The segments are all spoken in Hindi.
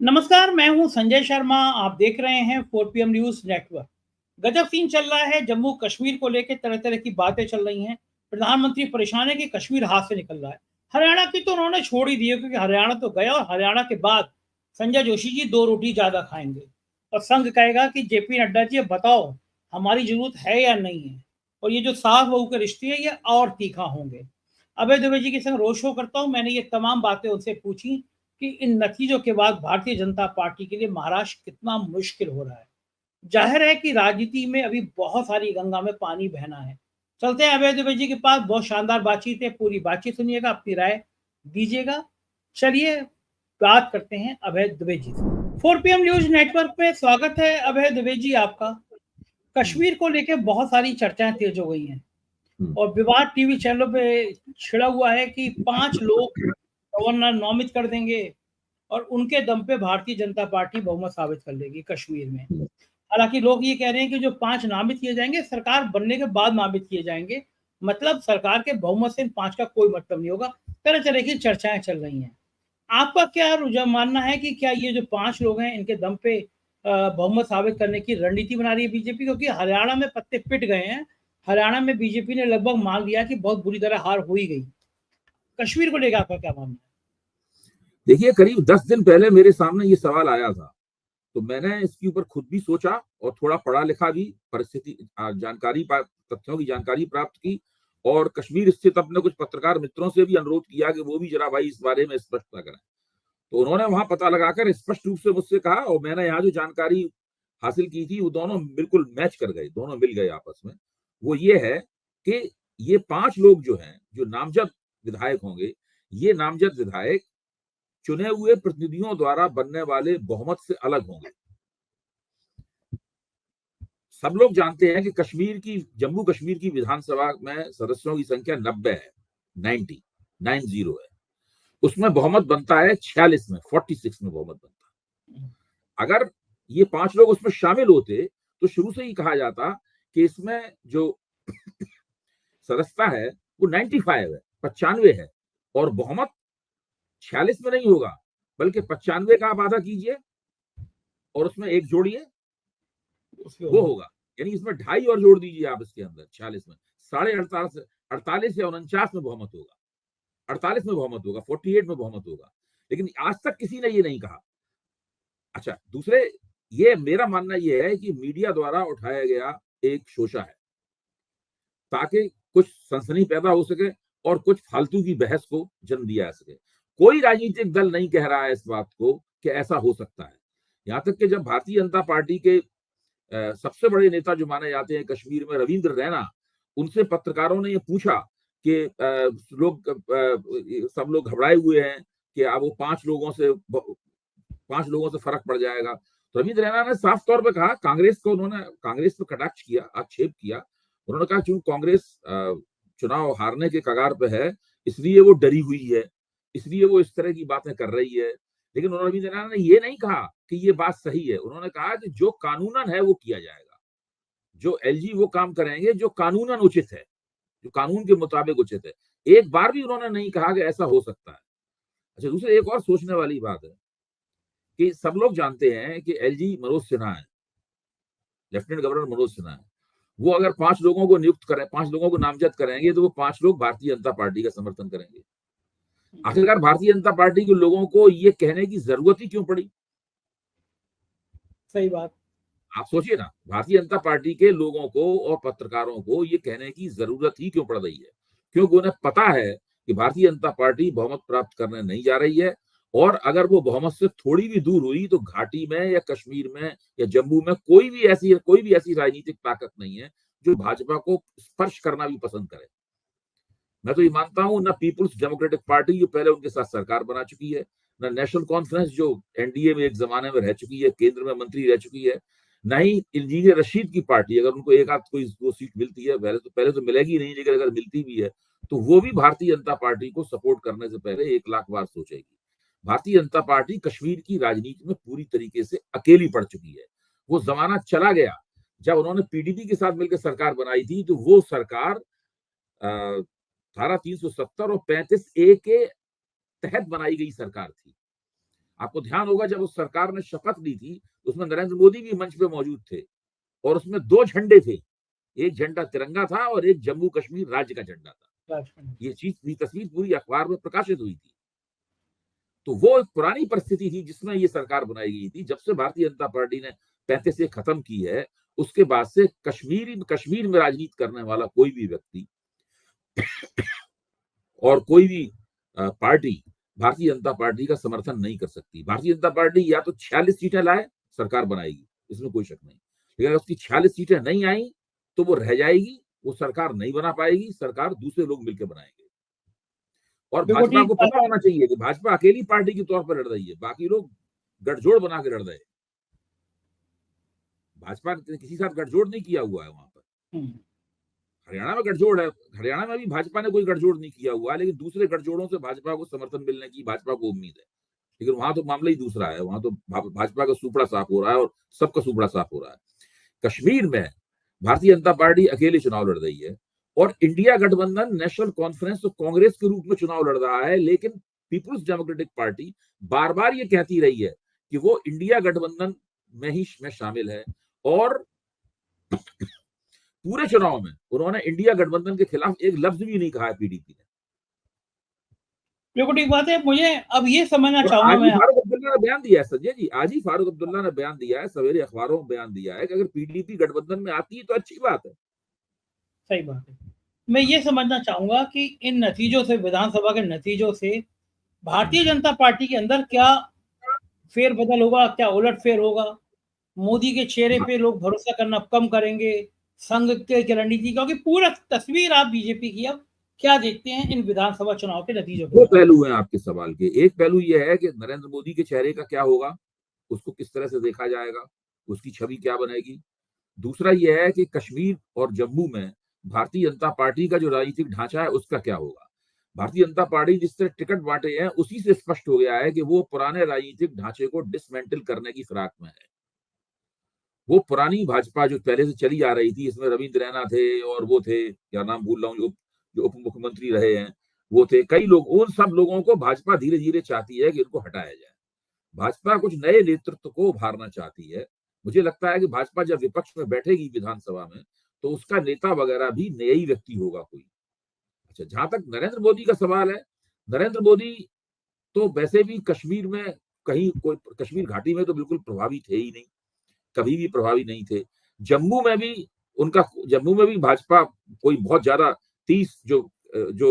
नमस्कार, मैं हूं संजय शर्मा। आप देख रहे हैं 4 PM न्यूज़ नेटवर्क। गजब सीन चल रहा है। जम्मू कश्मीर को लेके तरह-तरह की बातें चल रही हैं। प्रधानमंत्री परेशान है कि कश्मीर हाथ से निकल रहा है। हरियाणा की तो उन्होंने छोड़ ही दी है, क्योंकि हरियाणा तो गया और हरियाणा के बाद संजय जोशी जी 2 रोटी ज़्यादा खाएँगे। और संघ कहेगा कि जेपी नड्डा जी अब बताओ, हमारी ज़रूरत है या नहीं है? और ये जो सास-बहू के रिश्ते हैं, ये और तीखा होंगे। अभय दुबे जी के संग रोड शो करता हूँ। मैंने ये तमाम बातें उनसे पूछी कि इन नतीजों के बाद भारतीय जनता पार्टी के लिए महाराष्ट्र कितना मुश्किल हो रहा है। जाहिर है कि राजनीति में अभी बहुत सारी गंगा में पानी बहना है। चलते हैं अभय दुबे जी के पास। बहुत शानदार बातचीत है, पूरी बातचीत सुनिएगा, अपनी राय दीजिएगा। चलिए बात करते हैं अभय दुबे जी से। 4 PM न्यूज़ नेटवर्क पे स्वागत है अभय दुबे जी आपका। हुँ, कश्मीर को लेके बहुत सारी चर्चाएँ तेज़ हो गई हैं हुँ, और विवाद टीवी चैनलों पे छिड़ा हुआ है कि 5 लोग गवर्नर नामित कर देंगे और उनके दम पे भारतीय जनता पार्टी बहुमत साबित कर लेगी कश्मीर में। हुँ। हालाँकि लोग ये कह रहे हैं कि जो 5 नामित किए जाएँगे, सरकार बनने के बाद नामित किए जाएँगे। मतलब सरकार के बहुमत से इन 5 का कोई मतलब नहीं होगा। तरह-तरह की चर्चाएँ चल रही हैं। आपका क्या रुझान मानना है कि क्या ये जो 5 लोग हैं, इनके दम पे बहुमत साबित करने की रणनीति बना रही है बीजेपी? क्योंकि हरियाणा में पत्ते पिट गए हैं। हरियाणा में बीजेपी ने लगभग मान लिया कि बहुत बुरी तरह हार हो ही गई। कश्मीर को लेके आपका क्या मानना है? देखिए, करीब 10 दिन पहले मेरे सामने ये सवाल आया था, तो मैंने इसके ऊपर खुद भी सोचा और थोड़ा पढ़ा-लिखा भी, परिस्थिति जानकारी तथ्यों की जानकारी प्राप्त की और कश्मीर स्थित अपने कुछ पत्रकार मित्रों से भी अनुरोध किया कि वो भी ज़रा भाई इस बारे में स्पष्टता करें। तो उन्होंने वहाँ पता लगाकर स्पष्ट रूप से मुझसे कहा और मैंने यहाँ जो जानकारी हासिल की थी, वो दोनों बिल्कुल मैच कर गए, दोनों मिल गए आपस में। वो ये है कि ये 5 लोग जो हैं, जो नामज़द विधायक होंगे, ये नामज़द विधायक चुने हुए प्रतिनिधियों द्वारा बनने वाले बहुमत से अलग होंगे। सब लोग जानते हैं कि जम्मू कश्मीर की विधानसभा में सदस्यों की संख्या 90 है, 90 90 है। उसमें बहुमत बनता है 46 में, 46 में बहुमत बनता है। अगर ये 5 लोग उसमें शामिल होते, तो शुरू से ही कहा जाता कि इसमें जो सदस्यता है, वो 95 है, 95 है और बहुमत 46 में नहीं होगा, बल्कि 95 का आप आधा कीजिए और उसमें 1 जोड़िए, उसके वो होगा। होगा। यानी इसमें ढाई और जोड़ दीजिए आप इसके अंदर 46 में, साढ़े 48 48 या 49 में बहुमत होगा, 48 में बहुमत होगा, 48 में बहुमत होगा। लेकिन आज तक किसी ने ये नहीं कहा। अच्छा, दूसरे ये मेरा मानना ये है कि मीडिया द्वारा उठाया गया एक शोषा है, ताकि कुछ सनसनी पैदा हो सके और कुछ फालतू की बहस को जन्म दिया जा सके। कोई राजनीतिक दल नहीं कह रहा है इस बात को कि ऐसा हो सकता है। यहाँ तक कि जब भारतीय जनता पार्टी के सबसे बड़े नेता जो माने जाते हैं कश्मीर में रविंद्र रैना, उनसे पत्रकारों ने ये पूछा कि सब लोग घबराए हुए हैं कि अब वो 5 लोगों से फर्क पड़ जाएगा। तो रविंद्र रैना ने साफ तौर पे कहा, कांग्रेस पे कटाक्ष किया, आक्षेप किया। उन्होंने कहा चूंकि कांग्रेस चुनाव हारने के कगार पे है, इसलिए वो डरी हुई है, इसलिए वो इस तरह की बातें कर रही है। लेकिन उन्होंने रविंद्र रैना ने ये नहीं कहा कि ये बात सही है। उन्होंने कहा कि जो कानूनन है वो किया जाएगा, जो एलजी वो काम करेंगे जो कानूनन उचित है, जो कानून के मुताबिक उचित है। एक बार भी उन्होंने नहीं कहा कि ऐसा हो सकता है। अच्छा, दूसरी एक और सोचने वाली बात है कि सब लोग जानते हैं कि एलजी मनोज सिन्हा है, लेफ्टिनेंट गवर्नर मनोज सिन्हा है। वो अगर 5 लोगों को नियुक्त करें, 5 लोगों को नामजद करेंगे, तो वो 5 लोग भारतीय जनता पार्टी का समर्थन करेंगे। आखिरकार भारतीय जनता पार्टी के लोगों को ये कहने की जरूरत ही क्यों पड़ी? सही बात। आप सोचिए ना, भारतीय जनता पार्टी के लोगों को और पत्रकारों को ये कहने की जरूरत ही क्यों पड़ रही है? क्योंकि उन्हें पता है कि भारतीय जनता पार्टी बहुमत प्राप्त करने नहीं जा रही है और अगर वो बहुमत से थोड़ी भी दूर हुई तो घाटी में या कश्मीर में या जम्मू में कोई भी ऐसी राजनीतिक ताकत नहीं है जो भाजपा को स्पर्श करना भी पसंद करे। मैं तो ये मानता हूं ना पीपुल्स डेमोक्रेटिक पार्टी जो पहले उनके साथ सरकार बना चुकी है, ना नेशनल कॉन्फ्रेंस जो एनडीए में एक जमाने में रह चुकी है, केंद्र में मंत्री रह चुकी है, ना ही इंजीनियर रशीद की पार्टी। अगर उनको एक आध कोई दो सीट मिलती है, पहले तो मिलेगी नहीं, लेकिन अगर मिलती भी है तो वो भी भारतीय जनता पार्टी को सपोर्ट करने से पहले 1 लाख बार सोचेगी। भारतीय जनता पार्टी कश्मीर की राजनीति में पूरी तरीके से अकेली पड़ चुकी है। वो जमाना चला गया जब उन्होंने पीडीपी के साथ मिलकर सरकार बनाई थी, तो वो सरकार धारा 370 और 35A के तहत बनाई गई सरकार थी। आपको ध्यान होगा जब उस सरकार ने शपथ ली थी, उसमें नरेंद्र मोदी भी मंच पे मौजूद थे और उसमें 2 झंडे थे। एक झंडा तिरंगा था और एक जम्मू कश्मीर राज्य का झंडा था। ये तस्वीर पूरी अखबार में प्रकाशित हुई थी। तो वो एक पुरानी परिस्थिति थी जिसमें ये सरकार बनाई गई थी। जब से भारतीय जनता पार्टी ने 35 खत्म की है, उसके बाद से कश्मीर में राजनीति करने वाला कोई भी व्यक्ति और कोई भी पार्टी भारतीय जनता पार्टी का समर्थन नहीं कर सकती। भारतीय जनता पार्टी या तो 46 सीटें लाए, सरकार बनाएगी, इसमें कोई शक नहीं। लेकिन अगर उसकी 46 सीटें नहीं आई तो वो रह जाएगी, वो सरकार नहीं बना पाएगी, सरकार दूसरे लोग मिलकर बनाएंगे। और भाजपा को पता होना चाहिए कि भाजपा अकेली पार्टी के तौर पर लड़ रही है, बाकी लोग गठजोड़ बना के लड़ रहे हैं। भाजपा ने किसी साथ गठजोड़ नहीं किया हुआ है वहां पर। हरियाणा में गठजोड़ है, हरियाणा में भी भाजपा ने कोई गठजोड़ नहीं किया हुआ है, लेकिन दूसरे गठजोड़ों से भाजपा को समर्थन मिलने की भाजपा को उम्मीद है। लेकिन वहां तो मामला ही दूसरा है, वहां तो भाजपा का सुपड़ा साफ हो रहा है और सबका सुपड़ा साफ हो रहा है। कश्मीर में भारतीय जनता पार्टी अकेले चुनाव लड़ रही है और इंडिया गठबंधन नेशनल कॉन्फ्रेंस और कांग्रेस के रूप में चुनाव लड़ रहा है। लेकिन पीपुल्स डेमोक्रेटिक पार्टी बार बार ये कहती रही है कि वो इंडिया गठबंधन में शामिल है और पूरे चुनाव में उन्होंने इंडिया गठबंधन के खिलाफ एक लफ्ज भी नहीं कहा है पीडीपी ने। बिल्कुल ठीक बात है। मुझे अब ये समझना चाहूंगा मैं, फारूक अब्दुल्ला ने बयान दिया है संजय जी, आज ही फारूक अब्दुल्ला ने बयान दिया है, सवेरे अखबारों में बयान दिया है कि अगर पीडीपी गठबंधन में आती है तो अच्छी बात है। सही बात है। मैं ये समझना चाहूंगा कि इन नतीजों से, विधानसभा के नतीजों से भारतीय जनता पार्टी के अंदर क्या फेरबदल होगा, क्या उलटफेर होगा? मोदी के चेहरे पे लोग भरोसा करना कम करेंगे, संघ के रणनीति, क्योंकि पूरा तस्वीर आप बीजेपी की अब क्या देखते हैं इन विधानसभा चुनाव के नतीजों दो पहलू हैं आपके सवाल के। एक पहलू यह है कि नरेंद्र मोदी के चेहरे का क्या होगा, उसको किस तरह से देखा जाएगा, उसकी छवि क्या बनेगी। दूसरा यह है कि कश्मीर और जम्मू में भारतीय जनता पार्टी का जो राजनीतिक ढांचा है उसका क्या होगा। भारतीय जनता पार्टी जिस तरह टिकट बांटे हैं उसी से स्पष्ट हो गया है कि वो पुराने राजनीतिक ढांचे को डिसमेंटल करने की फिराक में है। वो पुरानी भाजपा जो पहले से चली आ रही थी, इसमें रविंद्र रैना थे और वो थे, क्या नाम भूल रहा हूँ, जो उप मुख्यमंत्री रहे हैं, वो थे कई लोग। उन सब लोगों को भाजपा धीरे धीरे चाहती है कि इनको हटाया जाए। भाजपा कुछ नए नेतृत्व को उभारना चाहती है। मुझे लगता है कि भाजपा जब विपक्ष में बैठेगी विधानसभा में तो उसका नेता वगैरह भी नया ही व्यक्ति होगा कोई। अच्छा, जहां तक नरेंद्र मोदी का सवाल है, नरेंद्र मोदी तो वैसे भी कश्मीर में कहीं कोई, कश्मीर घाटी में तो बिल्कुल प्रभावी थे ही नहीं, कभी भी प्रभावी नहीं थे। जम्मू में भी भाजपा कोई बहुत ज्यादा 30 जो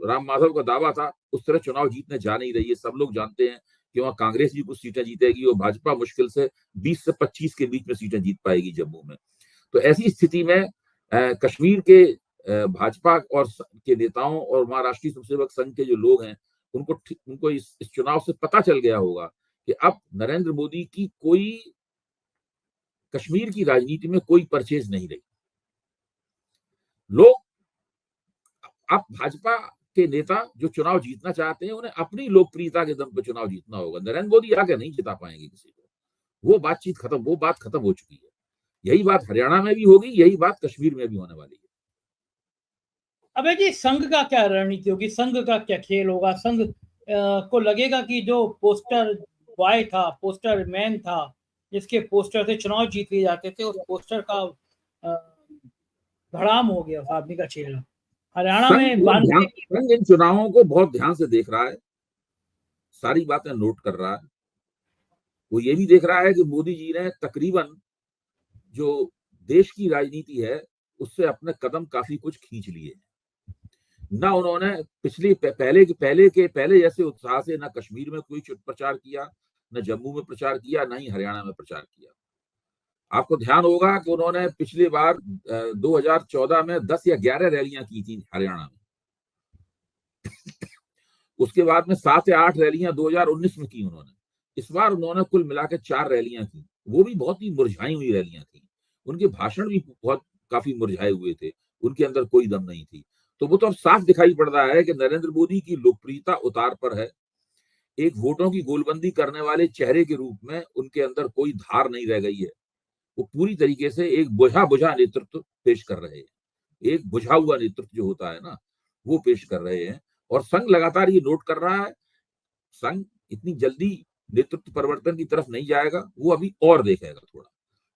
राम माधव का दावा था उस तरह चुनाव जीतने जा नहीं रही है। सब लोग जानते हैं कि वहां कांग्रेस भी कुछ सीटें जीतेगी और भाजपा मुश्किल से 20 से 25 के बीच में सीटें जीत पाएगी जम्मू में। तो ऐसी स्थिति में कश्मीर के भाजपा और के नेताओं और वहां राष्ट्रीय स्वयंसेवक संघ के जो लोग हैं उनको इस चुनाव से पता चल गया होगा कि अब नरेंद्र मोदी की कोई कश्मीर की राजनीति में कोई परचेज नहीं रही। लोग अब भाजपा के नेता जो चुनाव जीतना चाहते हैं उन्हें अपनी लोकप्रियता के दम पर चुनाव जीतना होगा। नरेंद्र मोदी आगे नहीं जिता पाएंगे किसी को। वो बात खत्म हो चुकी है। यही बात हरियाणा में भी होगी, यही बात कश्मीर में भी होने वाली है। अबे जी, संघ का क्या रणनीति होगी, संघ का क्या खेल होगा? संघ को लगेगा कि जो पोस्टर बॉय था, पोस्टर मैन था, जिसके पोस्टर से चुनाव जीत लिए जाते थे, उस पोस्टर का धड़ाम हो गया उस आदमी का चेहरा। हरियाणा में संघ इन चुनावों को बहुत ध्यान से देख रहा है, सारी बातें नोट कर रहा है। वो ये भी देख रहा है कि मोदी जी ने तकरीबन जो देश की राजनीति है उससे अपने कदम काफी कुछ खींच लिए। ना उन्होंने पहले जैसे उत्साह से ना कश्मीर में कोई प्रचार किया, न जम्मू में प्रचार किया, ना ही हरियाणा में प्रचार किया। आपको ध्यान होगा कि उन्होंने पिछली बार 2014 में 10 या 11 रैलियां की थी हरियाणा में। उसके बाद में 7 या 8 रैलियां 2019 में की उन्होंने। इस बार उन्होंने कुल मिलाकर 4 रैलियां की, वो भी बहुत ही मुरझाई हुई रैलियां थी। उनके भाषण भी काफी मुरझाए हुए थे, उनके अंदर कोई दम नहीं थी। तो वो तो अब साफ दिखाई पड़ रहा है कि नरेंद्र मोदी की लोकप्रियता उतार पर है। एक वोटों की गोलबंदी करने वाले चेहरे के रूप में उनके अंदर कोई धार नहीं रह गई है। वो पूरी तरीके से एक बुझा नेतृत्व पेश कर रहे हैं। एक बुझा हुआ नेतृत्व जो होता है ना, वो पेश कर रहे हैं। और संघ लगातार ये नोट कर रहा है। संघ इतनी जल्दी नेतृत्व परिवर्तन की तरफ नहीं जाएगा, वो अभी और देखेगा थोड़ा।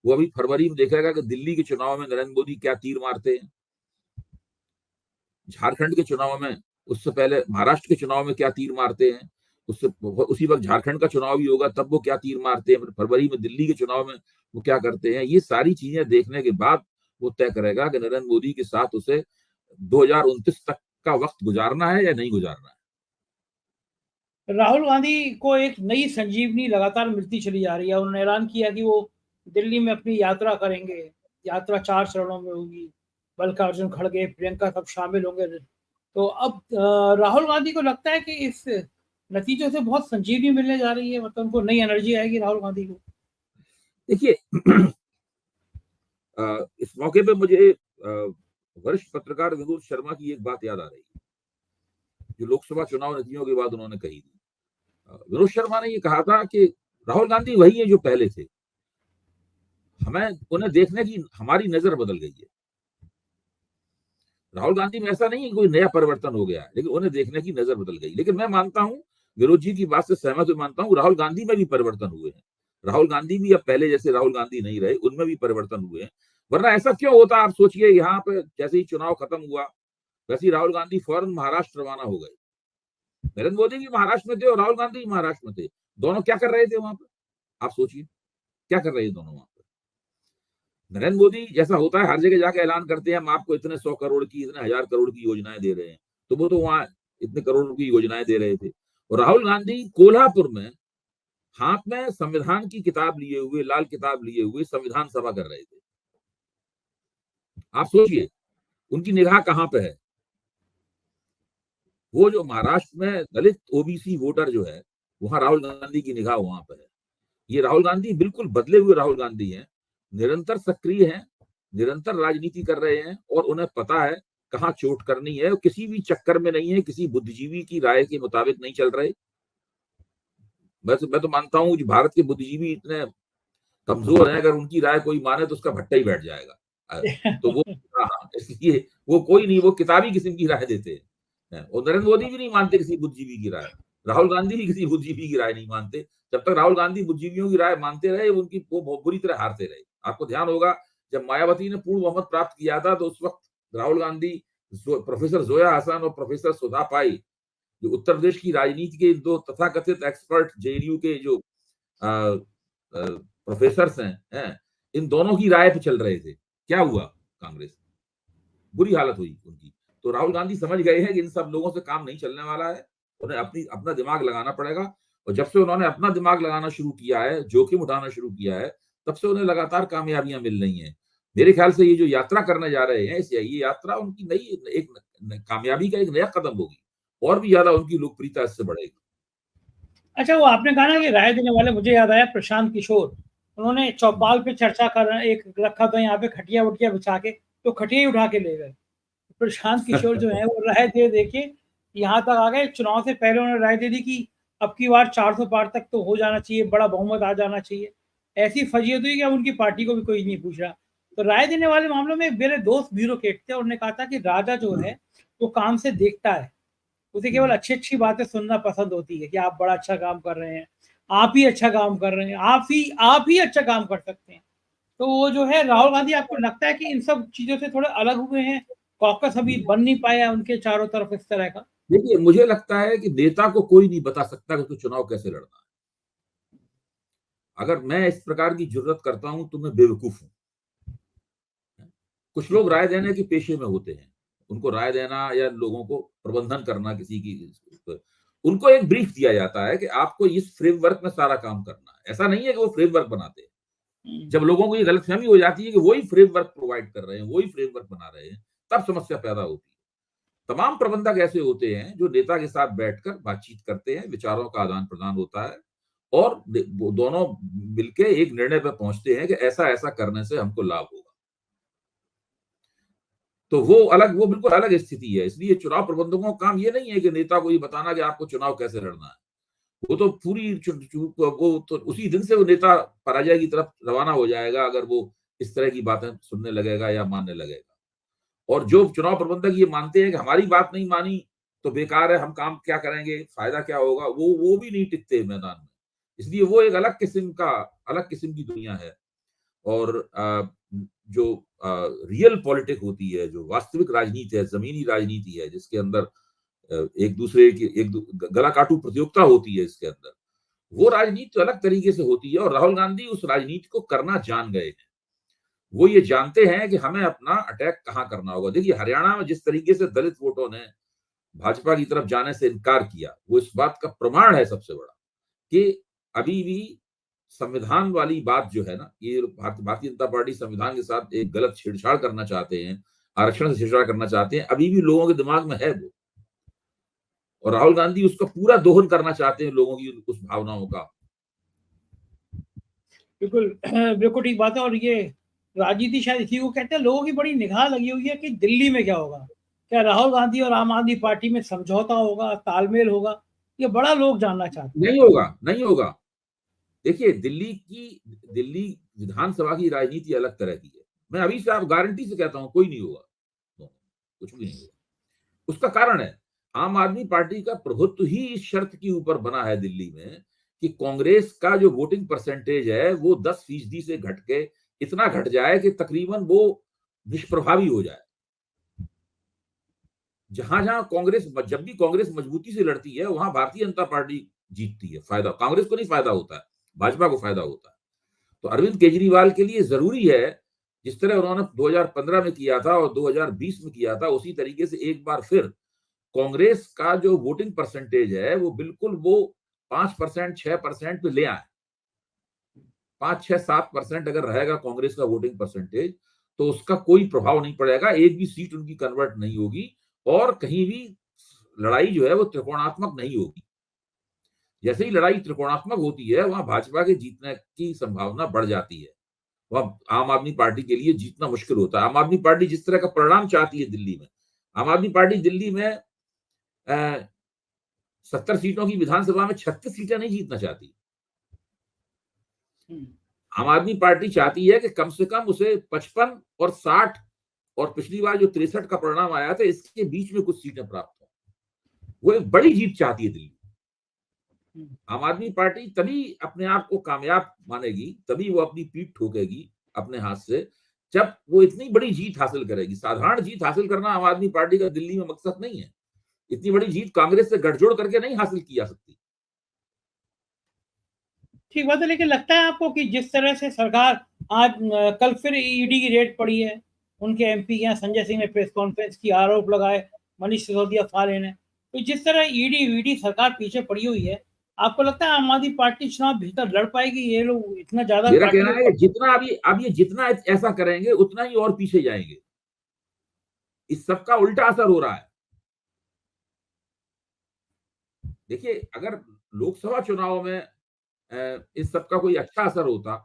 वो अभी फरवरी में देखेगा कि दिल्ली के चुनाव में नरेंद्र मोदी क्या तीर मारते हैं, झारखंड के चुनाव में, उससे पहले महाराष्ट्र के चुनाव में क्या तीर मारते हैं, उससे उसी वक्त झारखंड का चुनाव भी होगा तब वो क्या तीर मारते हैं, फिर फरवरी में दिल्ली के चुनाव में वो क्या करते हैं। ये सारी चीजें देखने के बाद वो तय करेगा कि नरेंद्र मोदी के साथ उसे 2029 तक का वक्त गुजारना है या नहीं गुजारना है। राहुल गांधी को एक नई संजीवनी लगातार मिलती चली जा रही है। उन्होंने ऐलान किया कि वो दिल्ली में अपनी यात्रा करेंगे। यात्रा 4 चरणों में होगी। मल्लिकार्जुन खड़गे, प्रियंका सब शामिल होंगे। तो अब राहुल गांधी को लगता है कि इस नतीजों से बहुत संजीवनी मिलने जा रही है, मतलब उनको नई एनर्जी आएगी राहुल गांधी को। देखिए इस मौके पे मुझे वरिष्ठ पत्रकार विनोद शर्मा की एक बात याद आ रही है, जो लोकसभा चुनाव नतीजों के बाद उन्होंने कही थी। विनोद शर्मा ने ये कहा था कि राहुल गांधी वही है जो पहले थे, हमें उन्हें देखने की हमारी नजर बदल गई है। राहुल गांधी में ऐसा नहीं है कोई नया परिवर्तन हो गया है, लेकिन उन्हें देखने की नजर बदल गई। लेकिन मैं मानता हूं, विरोध जी की बात से सहमत हुए मानता हूं, राहुल गांधी में भी परिवर्तन हुए हैं। राहुल गांधी भी अब पहले जैसे राहुल गांधी नहीं रहे, उनमें भी परिवर्तन हुए हैं। वरना ऐसा क्यों होता, आप सोचिए, यहाँ पे जैसे ही चुनाव खत्म हुआ वैसे ही राहुल गांधी फौरन महाराष्ट्र रवाना हो गए। नरेंद्र मोदी भी महाराष्ट्र में थे और राहुल गांधी भी महाराष्ट्र में थे। दोनों क्या कर रहे थे वहां पर, आप सोचिए क्या कर रहे हैं दोनों वहां पर। नरेंद्र मोदी जैसा होता है हर जगह जाके ऐलान करते हैं हम आपको इतने 100 करोड़ की, इतने 1000 करोड़ की योजनाएं दे रहे हैं, तो वो तो वहां इतने करोड़ की योजनाएं दे रहे थे। और राहुल गांधी कोल्हापुर में हाथ में संविधान की किताब लिए हुए, लाल किताब लिए हुए संविधान सभा कर रहे थे। आप सोचिए उनकी निगाह कहां पे है। वो जो महाराष्ट्र में दलित ओबीसी वोटर जो है, वहां राहुल गांधी की निगाह वहां पे है। ये राहुल गांधी बिल्कुल बदले हुए राहुल गांधी हैं, निरंतर सक्रिय हैं, निरंतर राजनीति कर रहे हैं और उन्हें पता है कहाँ चोट करनी है। किसी भी चक्कर में नहीं है, किसी बुद्धिजीवी की राय के मुताबिक नहीं चल रहे। मैं तो मानता हूं कि भारत के बुद्धिजीवी इतने कमजोर हैं, अगर उनकी राय कोई माने तो उसका भट्टा ही बैठ जाएगा। तो वो इसलिए वो कोई नहीं, वो किताबी किस्म की राय देते हैं। और नरेंद्र मोदी भी नहीं मानते किसी बुद्धिजीवी की राय, राहुल गांधी भी किसी बुद्धिजीवी की राय नहीं मानते। जब तक राहुल गांधी बुद्धिजीवियों की राय मानते रहे, उनकी वो बहुत बुरी तरह हारते रहे। आपको ध्यान होगा जब मायावती ने पूर्ण बहुमत प्राप्त किया था तो उस वक्त राहुल गांधी, प्रोफेसर जोया हसन और प्रोफेसर सुधा पाई, जो उत्तर प्रदेश की राजनीति के दो तथाकथित एक्सपर्ट जेएनयू के जो प्रोफेसर हैं, इन दोनों की राय पे चल रहे थे। क्या हुआ, कांग्रेस बुरी हालत हुई उनकी। तो राहुल गांधी समझ गए हैं कि इन सब लोगों से काम नहीं चलने वाला है, उन्हें अपना दिमाग लगाना पड़ेगा। और जब से उन्होंने अपना दिमाग लगाना शुरू किया है, जोखिम उठाना शुरू किया है, तब से उन्हें लगातार कामयाबियां मिल रही हैं। मेरे ख्याल से ये जो यात्रा करने जा रहे हैं, ये यात्रा उनकी नई एक कामयाबी का एक नया कदम होगी, और भी ज्यादा उनकी लोकप्रियता इससे बढ़ेगी। अच्छा, वो आपने कहा ना कि राय देने वाले, मुझे याद आया प्रशांत किशोर। उन्होंने चौपाल पे चर्चा कर एक रखा था यहाँ पे खटिया वटिया बिछा के, तो खटिया ही उठा के ले गए। प्रशांत किशोर जो है वो राय दे देके यहाँ तक आ गए। चुनाव से पहले उन्होंने राय दे दी कि अब की बार 400 पार तक तो हो जाना चाहिए, बड़ा बहुमत आ जाना चाहिए। ऐसी फजीयत हुई कि अब उनकी पार्टी को भी कोई नहीं पूछ रहा। तो राय देने वाले मामलों में मेरे दोस्त ब्यूरोक्रेट थे, उन्होंने कहा था कि राजा जो है वो काम से देखता है, उसे केवल अच्छी बातें सुनना पसंद होती है कि आप बड़ा अच्छा काम कर रहे हैं, आप ही अच्छा काम कर रहे हैं, आप ही अच्छा काम कर सकते हैं। तो वो जो है राहुल गांधी, आपको लगता है कि इन सब चीजों से थोड़े अलग हुए हैं? कॉकस अभी बन नहीं पाया उनके चारों तरफ इस तरह का। देखिए, मुझे लगता है कि नेता को कोई नहीं बता सकता कि उसको चुनाव कैसे लड़ना है। अगर मैं इस प्रकार की जरूरत करता हूं तो मैं बेवकूफ हूं। कुछ लोग राय देने के पेशे में होते हैं, उनको राय देना या लोगों को प्रबंधन करना किसी की, उनको एक ब्रीफ दिया जाता है कि आपको इस फ्रेमवर्क में सारा काम करना है। ऐसा नहीं है कि वो फ्रेमवर्क बनाते हैं। जब लोगों को ये गलतफहमी हो जाती है कि वही फ्रेमवर्क प्रोवाइड कर रहे हैं, वही फ्रेमवर्क बना रहे हैं, तब समस्या पैदा होती है। तमाम प्रबंधक ऐसे होते हैं जो नेता के साथ बैठकर बातचीत करते हैं, विचारों का आदान प्रदान होता है और वो दोनों मिलकर एक निर्णय पर पहुंचते हैं कि ऐसा ऐसा करने से हमको लाभ होगा। तो वो बिल्कुल अलग स्थिति है। इसलिए चुनाव प्रबंधकों का काम ये नहीं है कि नेता को ये बताना कि आपको चुनाव कैसे लड़ना है। वो तो पूरी वो तो उसी दिन से वो नेता पराजय की तरफ रवाना हो जाएगा अगर वो इस तरह की बातें सुनने लगेगा या मानने लगेगा। और जो चुनाव प्रबंधक ये मानते हैं कि हमारी बात नहीं मानी तो बेकार है, हम काम क्या करेंगे, फायदा क्या होगा, वो भी नहीं टिकते मैदान में। इसलिए वो एक अलग किस्म की दुनिया है। और जो रियल पॉलिटिक होती है, जो वास्तविक राजनीति है, जमीनी राजनीति है, जिसके अंदर एक दूसरे की गला काटू प्रतियोगिता होती है, इसके अंदर वो राजनीति तो अलग तरीके से होती है। और राहुल गांधी उस राजनीति को करना जान गए हैं। वो ये जानते हैं कि हमें अपना अटैक कहाँ करना होगा। देखिए, हरियाणा में जिस तरीके से दलित वोटों ने भाजपा की तरफ जाने से इनकार किया, वो इस बात का प्रमाण है सबसे बड़ा कि अभी भी संविधान वाली बात जो है ना, ये भारतीय जनता पार्टी संविधान के साथ एक गलत छेड़छाड़ करना चाहते हैं, आरक्षण से छेड़छाड़ करना चाहते हैं, अभी भी लोगों के दिमाग में है वो। और राहुल गांधी उसका पूरा दोहन करना चाहते हैं, लोगों की उस भावनाओं का। बिल्कुल बिल्कुल ठीक बात है। और ये राजनीति शायद इसी को कहते हैं। लोगों की बड़ी निगाह लगी हुई है कि दिल्ली में क्या होगा, क्या राहुल गांधी और आम आदमी पार्टी में समझौता होगा, तालमेल होगा, ये बड़ा लोग जानना चाहते हैं। नहीं होगा, नहीं होगा। देखिए, दिल्ली विधानसभा की राजनीति अलग तरह की है। मैं अभी से आप गारंटी से कहता हूं, कोई नहीं होगा, कुछ भी नहीं होगा। उसका कारण है, आम आदमी पार्टी का प्रभुत्व ही इस शर्त के ऊपर बना है दिल्ली में कि कांग्रेस का जो वोटिंग परसेंटेज है वो 10% से घट के इतना घट जाए कि तकरीबन वो निष्प्रभावी हो जाए। जहां जहां कांग्रेस, जब भी कांग्रेस मजबूती से लड़ती है, वहां भारतीय जनता पार्टी जीतती है। फायदा कांग्रेस को नहीं फायदा होता है, भाजपा को फायदा होता है। तो अरविंद केजरीवाल के लिए जरूरी है, जिस तरह उन्होंने 2015 में किया था और 2020 में किया था, उसी तरीके से एक बार फिर कांग्रेस का जो वोटिंग परसेंटेज है वो बिल्कुल वो 5%, 6% पे ले आए। 5, 6, 7% अगर रहेगा कांग्रेस का वोटिंग परसेंटेज, तो उसका कोई प्रभाव नहीं पड़ेगा, एक भी सीट उनकी कन्वर्ट नहीं होगी और कहीं भी लड़ाई जो है वो त्रिकोणात्मक नहीं होगी। जैसे ही लड़ाई त्रिकोणात्मक होती है, वहां भाजपा के जीतने की संभावना बढ़ जाती है, वहां आम आदमी पार्टी के लिए जीतना मुश्किल होता है। आम आदमी पार्टी जिस तरह का परिणाम चाहती है दिल्ली में, आम आदमी पार्टी दिल्ली में 70 सीटों की विधानसभा में 36 सीटें नहीं जीतना चाहती। आम आदमी पार्टी चाहती है कि कम से कम उसे 55 और 60 और पिछली बार जो 63 का परिणाम आया था, इसके बीच में कुछ सीटें प्राप्त हो। वो एक बड़ी जीत चाहती है दिल्ली। आम आदमी पार्टी तभी अपने आप को कामयाब मानेगी, तभी वो अपनी पीठ ठोकेगी अपने हाथ से, जब वो इतनी बड़ी जीत हासिल करेगी। साधारण जीत हासिल करना आम आदमी पार्टी का दिल्ली में मकसद नहीं है। इतनी बड़ी जीत कांग्रेस से गठजोड़ करके नहीं हासिल की जा सकती। ठीक बात है, लेकिन लगता है आपको कि जिस तरह से सरकार आज कल फिर ईडी की रेड पड़ी है, उनके एमपी के यहाँ संजय सिंह ने प्रेस कॉन्फ्रेंस की, आरोप लगाए मनीष सिसोदिया फाले ने, तो जिस तरह ईडी वीडी सरकार पीछे पड़ी हुई है, आपको लगता है आम आदमी पार्टी चुनाव बेहतर लड़ पाएगी? ये लोग इतना ज्यादा मेरा कहना है जितना अब ये जितना ऐसा करेंगे उतना ही और पीछे जाएंगे। इस सबका उल्टा असर हो रहा है। देखिए, अगर लोकसभा चुनाव में इस सबका कोई अच्छा असर होता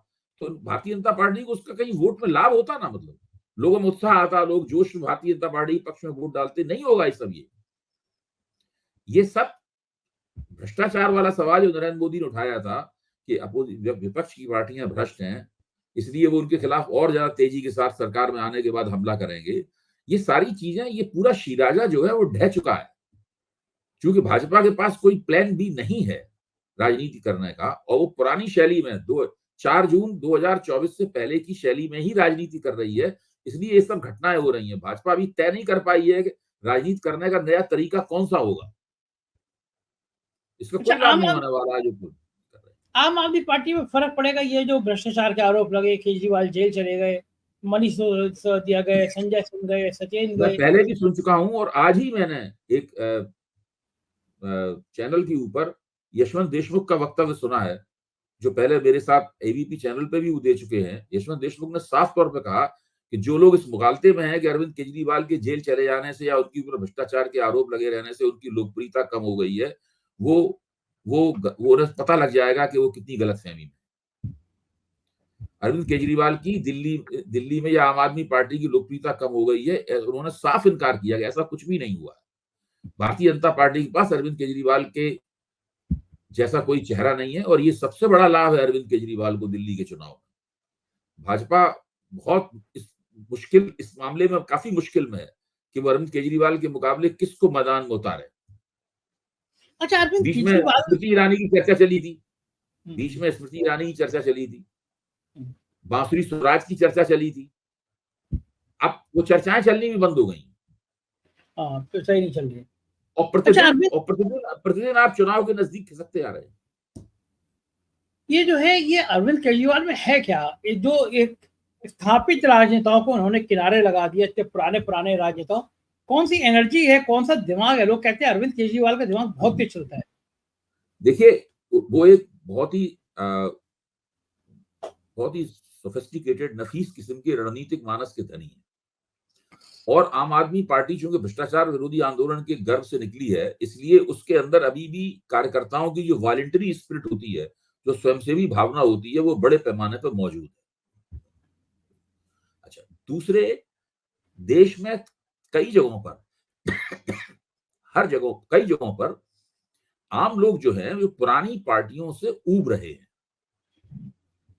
तो भारतीय जनता पार्टी को उसका कहीं वोट में लाभ होता ना, मतलब लोगों में उत्साह आता, लोग जोश में भारतीय जनता पार्टी पक्ष में वोट डालते। नहीं होगा। इस सब ये सब भ्रष्टाचार वाला सवाल जो नरेंद्र मोदी ने उठाया था कि विपक्ष की पार्टियां भ्रष्ट हैं, इसलिए वो उनके खिलाफ और ज्यादा तेजी के साथ सरकार में आने के बाद हमला करेंगे। ये सारी चीजें, ये पूरा शिराजा जो है वो ढह चुका है, क्योंकि भाजपा के पास कोई प्लान बी नहीं है राजनीति करने का, और वो पुरानी शैली में 4 जून 2024 से पहले की शैली में ही राजनीति कर रही है। इसलिए ये सब घटनाएं हो रही हैं। भाजपा अभी तय नहीं कर पाई है कि राजनीति करने का नया तरीका कौन सा होगा। इसमें कोई लाभ नहीं होने वाला है जो आम आदमी पार्टी में फर्क पड़ेगा। ये जो भ्रष्टाचार के आरोप लगे, केजरीवाल जेल चले गए, मनीष सिसोदिया गए, संजय सिंह गए, सचेन गए, पहले भी सुन चुका हूं। और आज ही मैंने एक चैनल के ऊपर यशवंत देशमुख का वक्तव्य सुना है, जो पहले मेरे साथ एबीपी चैनल पे भी वो दे चुके हैं। यशवंत देशमुख ने साफ तौर पे कहा कि जो लोग इस मुगालते में हैं कि अरविंद केजरीवाल के जेल चले जाने से या उनके ऊपर भ्रष्टाचार के आरोप लगे रहने से उनकी लोकप्रियता कम हो गई है, वो पता लग जाएगा कि वो कितनी गलतफहमी में। अरविंद केजरीवाल की दिल्ली में या आम आदमी पार्टी की लोकप्रियता कम हो गई है, उन्होंने साफ इनकार किया कि ऐसा कुछ भी नहीं हुआ। भारतीय जनता पार्टी के पास अरविंद केजरीवाल के जैसा कोई चेहरा नहीं है, और ये सबसे बड़ा लाभ है अरविंद केजरीवाल को दिल्ली के चुनाव में। भाजपा बहुत इस मामले में काफी मुश्किल में है कि वो अरविंद केजरीवाल के मुकाबले किसको मैदान में उतारे। अच्छा, अरविंद बीच में स्मृति ईरानी की चर्चा चली थी। बीच में स्मृति ईरानी की चर्चा चली थी, हम्म। बांसुरी स्वराज की चर्चा चली थी। अब वो चर्चाएं चलनी भी बंद हो गई हाँ, तो सही नहीं चल रही है। और अच्छा, प्रतिदिन आप चुनाव के नजदीक खिसकते जा रहे हैं। ये जो है ये अरविंद केजरीवाल में है क्या? ये जो एक स्थापित राजनेताओं को उन्होंने किनारे लगा दिया, इतने पुराने पुराने राजनेताओं, कौन सी एनर्जी है, कौन सा दिमाग है? लोग कहते हैं अरविंद केजरीवाल का दिमाग बहुत तेज चलता है। देखिए, वो एक बहुत ही सोफिस्टिकेटेड नफीस किस्म के रणनीतिक मानस के धनी है और आम आदमी पार्टी चूंकि भ्रष्टाचार विरोधी आंदोलन के गर्भ से निकली है, इसलिए उसके अंदर अभी भी कार्यकर्ताओं की जो वॉलंटरी स्पिरिट होती है, जो स्वयंसेवी भावना होती है, वो बड़े पैमाने पर मौजूद है। अच्छा, दूसरे देश में कई जगहों पर कई जगहों पर आम लोग जो है वो पुरानी पार्टियों से ऊब रहे हैं।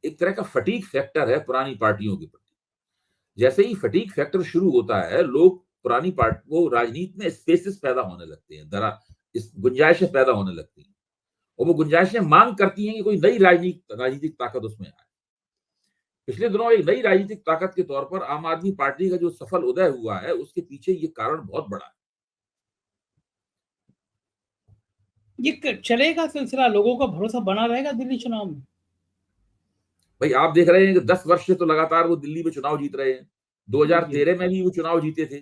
एक तरह का फटीग फैक्टर है पुरानी पार्टियों के प्रति। जैसे ही फटीग फैक्टर शुरू होता है, लोग पुरानी पार्टी वो राजनीति में स्पेसेस पैदा होने लगते हैं, इस गुंजाइशें पैदा होने लगती हैं और वो गुंजाइशें मांग करती हैं कि कोई नई राजनीतिक ताकत उसमें आए। पिछले दिनों एक नई राजनीतिक ताकत के तौर पर आम आदमी पार्टी का जो सफल उदय हुआ है, उसके पीछे ये कारण बहुत बड़ा है। ये चलेगा सिलसिला, लोगों का भरोसा बना रहेगा दिल्ली चुनाव में? भाई, आप देख रहे हैं कि 10 वर्ष से तो लगातार वो दिल्ली में चुनाव जीत रहे हैं। 2013 में भी वो चुनाव जीते थे।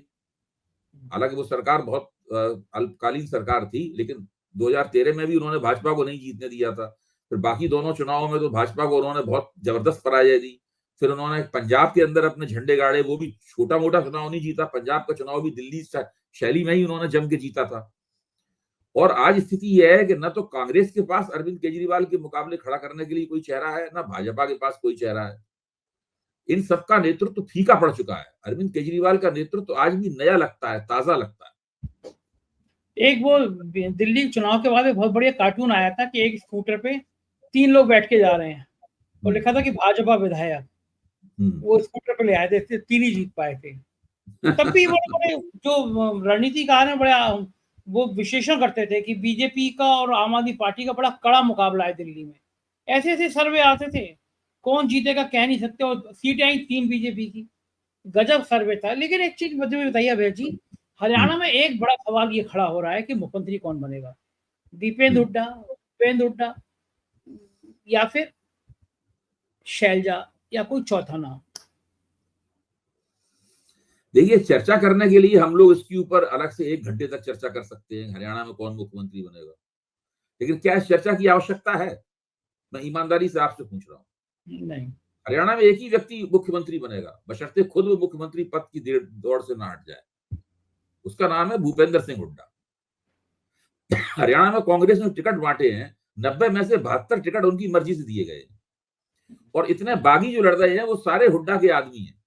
हालांकि वो सरकार बहुत अल्पकालीन सरकार थी, लेकिन 2013 में भी उन्होंने भाजपा को नहीं जीतने दिया था। फिर बाकी दोनों चुनावों में तो भाजपा को उन्होंने बहुत जबरदस्त पराजय दी। फिर उन्होंने पंजाब के अंदर अपने झंडे गाड़े, वो भी छोटा मोटा चुनाव नहीं जीता, पंजाब का चुनाव भी दिल्ली शैली में ही उन्होंने जम के जीता था। और आज स्थिति यह है कि न तो कांग्रेस के पास अरविंद केजरीवाल के मुकाबले खड़ा करने के लिए कोई चेहरा है, न भाजपा के पास कोई चेहरा है। इन सबका नेतृत्व फीका पड़ चुका है। अरविंद केजरीवाल का नेतृत्व आज भी नया लगता है, ताजा लगता है। एक वो दिल्ली चुनाव के बाद एक बहुत बढ़िया कार्टून आया था कि एक स्कूटर पे 3 लोग बैठ के जा रहे हैं और लिखा था कि भाजपा विधायक। वो स्कूटर पे ले आए थे, 3 ही जीत पाए थे। तब भी बड़े जो रणनीतिकार है, बड़ा वो विश्लेषण करते थे कि बीजेपी का और आम आदमी पार्टी का बड़ा कड़ा मुकाबला है दिल्ली में। ऐसे ऐसे सर्वे आते थे, कौन जीतेगा कह नहीं सकते, और सीटें आई 3 बीजेपी की। गजब सर्वे था। लेकिन एक चीज मुझे बताइए अभय जी, हरियाणा में एक बड़ा सवाल ये खड़ा हो रहा है कि मुख्यमंत्री कौन बनेगा? दीपेंद्र हुड्डा, उपेंद्र हुड्डा, या फिर शैलजा, या कोई चौथा नाम? देखिए, चर्चा करने के लिए हम लोग इसके ऊपर अलग से 1 घंटे तक चर्चा कर सकते हैं, हरियाणा में कौन मुख्यमंत्री बनेगा। लेकिन क्या इस चर्चा की आवश्यकता है? मैं ईमानदारी से आपसे पूछ रहा हूँ। नहीं। हरियाणा में एक ही व्यक्ति मुख्यमंत्री बनेगा, बशर्ते खुद वो मुख्यमंत्री पद की दौड़ से ना हट जाए। उसका नाम है भूपेंद्र सिंह हुड्डा। हरियाणा में कांग्रेस ने टिकट बांटे हैं, 90 में से 72 टिकट उनकी मर्जी से दिए गए और इतने बागी जो लड़ रहे हैं वो सारे हुड्डा के आदमी हैं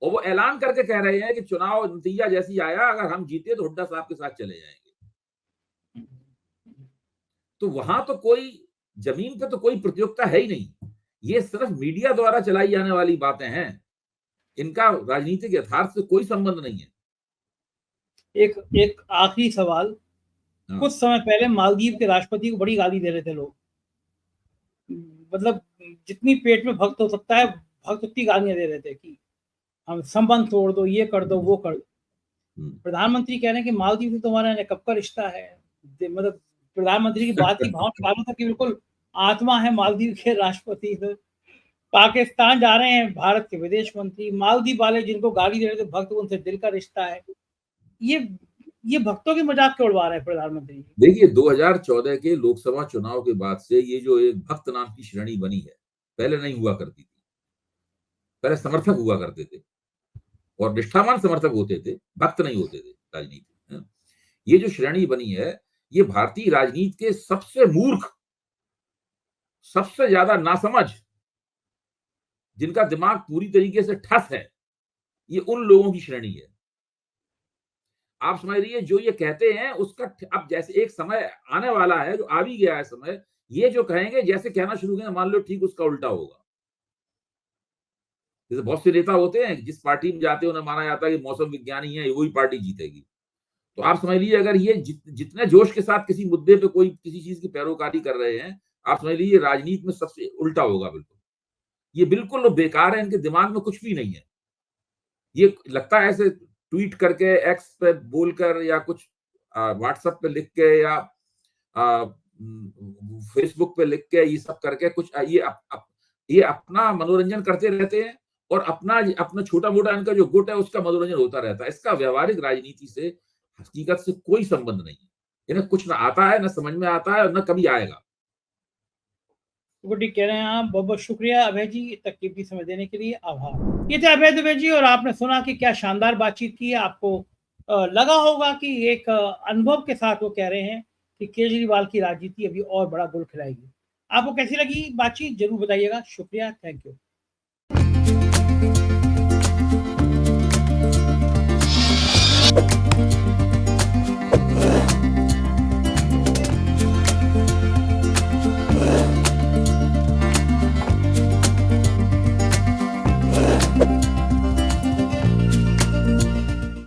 और वो ऐलान करके कह रहे हैं कि चुनाव नतीजा जैसी आया, अगर हम जीते तो हुड्डा साहब के साथ चले जाएंगे। तो वहां तो कोई जमीन पे तो कोई प्रतियोगिता है ही नहीं। ये सिर्फ मीडिया द्वारा चलाई जाने वाली बातें हैं, इनका राजनीतिक यथार्थ से कोई संबंध नहीं है। एक आखिरी सवाल। कुछ समय पहले मालदीव के राष्ट्रपति को बड़ी गाली दे रहे थे लोग, मतलब जितनी पेट में भक्त हो सकता है, भक्त उतनी गालियां दे रहे थे कि हम संबंध तोड़ दो, ये कर दो, वो कर दो। प्रधानमंत्री कह रहे हैं कि मालदीव से तुम्हारा कब का रिश्ता है। मतलब प्रधानमंत्री की बात की भाव निकालना था कि बिल्कुल आत्मा है मालदीव के राष्ट्रपति। तो पाकिस्तान जा रहे हैं भारत के विदेश मंत्री, मालदीव वाले जिनको गाली दे रहे थे भक्त, उनसे दिल का रिश्ता है। ये भक्तों की मजाक क्यों उड़वा रहे हैं प्रधानमंत्री? देखिए, 2014 के लोकसभा चुनाव के बाद से ये जो एक भक्त नाम की श्रेणी बनी है, पहले नहीं हुआ करती थी। पहले समर्थक हुआ करते थे और निष्ठावान समर्थक होते थे, भक्त नहीं होते थे राजनीति में। ये जो श्रेणी बनी है, ये भारतीय राजनीति के सबसे मूर्ख, सबसे ज्यादा नासमझ, जिनका दिमाग पूरी तरीके से ठस है, ये उन लोगों की श्रेणी है। आप समझ रही है, जो ये कहते हैं उसका अब जैसे एक समय आने वाला है, जो आ भी गया है समय, ये जो कहेंगे जैसे कहना शुरू करें, मान लो ठीक उसका उल्टा होगा। जैसे बहुत से नेता होते हैं, जिस पार्टी में जाते हैं उन्हें माना जाता है कि मौसम विज्ञानी है, वही पार्टी जीतेगी। तो आप समझ लीजिए, अगर ये जितने जोश के साथ किसी मुद्दे पे कोई किसी चीज की पैरोकारी कर रहे हैं, आप समझ लीजिए राजनीति में सबसे उल्टा होगा बिल्कुल। ये बिल्कुल बेकार है, इनके दिमाग में कुछ भी नहीं है। ये लगता है ऐसे ट्वीट करके, एक्स पे बोलकर या कुछ व्हाट्सएप पे लिख के या फेसबुक पे लिख के ये सब करके कुछ ये अपना मनोरंजन करते रहते हैं और अपना छोटा-मोटा इनका जो गुट है उसका मनोरंजन होता रहता है। इसका व्यावहारिक राजनीति से, हकीकत से कोई संबंध नहीं है। इन्हें कुछ ना आता है, ना समझ में आता है और ना कभी आएगा। बिल्कुल ठीक कह रहे हैं आप। बहुत-बहुत शुक्रिया अभय जी, इतना कीमती समय देने के लिए, आभार। ये थे अभय दुबे जी और आपने सुना कि क्या शानदार बातचीत की है। आपको लगा होगा कि एक अनुभव के साथ वो कह रहे हैं कि केजरीवाल की राजनीति अभी और बड़ा गोल खिलाएगी। आपको कैसी लगी बातचीत ज़रूर बताइएगा। शुक्रिया, थैंक यू।